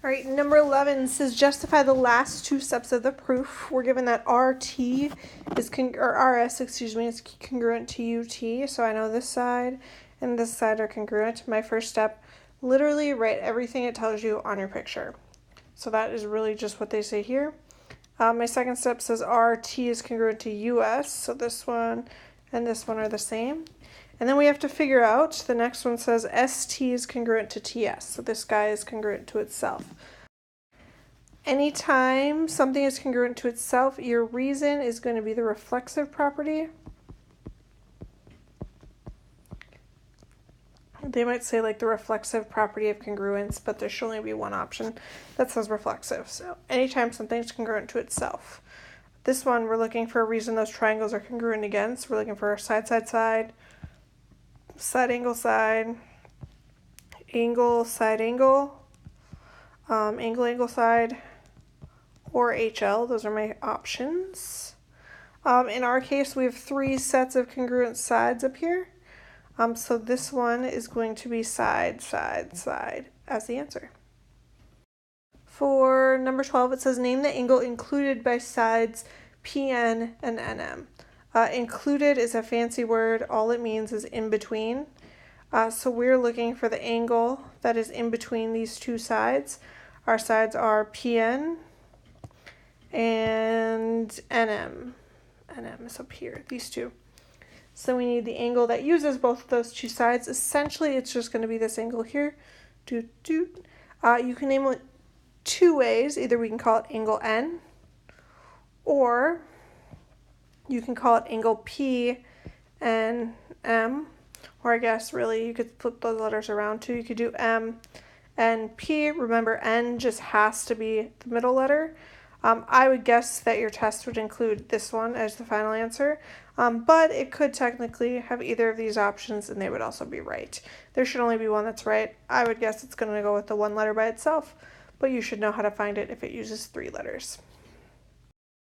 All right, number 11 says justify the last two steps of the proof. We're given that RT is RS, is congruent to UT. So I know this side and this side are congruent. My first step, literally write everything it tells you on your picture. So that is really just what they say here. My second step says RT is congruent to US. So this one and this one are the same. And then we have to figure out, the next one says ST is congruent to TS. So this guy is congruent to itself. Anytime something is congruent to itself, your reason is going to be the reflexive property. They might say like the reflexive property of congruence, but there should only be one option that says reflexive. So anytime something's congruent to itself. This one, we're looking for a reason those triangles are congruent against. We're looking for side, side, side. Side, angle, side, angle, side, angle, angle, angle, side, or HL. Those are my options. In our case, we have three sets of congruent sides up here. So this one is going to be side, side, side as the answer. For number 12, it says name the angle included by sides PN and NM. Included is a fancy word. All it means is in between. So we're looking for the angle that is in between these two sides. Our sides are PN and NM. NM is up here, these two. So we need the angle that uses both of those two sides. Essentially, it's just going to be this angle here. You can name it two ways. Either we can call it angle N, or you can call it angle P and M, or I guess really you could flip those letters around too. You could do M and P. Remember, N just has to be the middle letter. I would guess that your test would include this one as the final answer, but it could technically have either of these options and they would also be right. There should only be one that's right. I would guess it's going to go with the one letter by itself, but you should know how to find it if it uses three letters.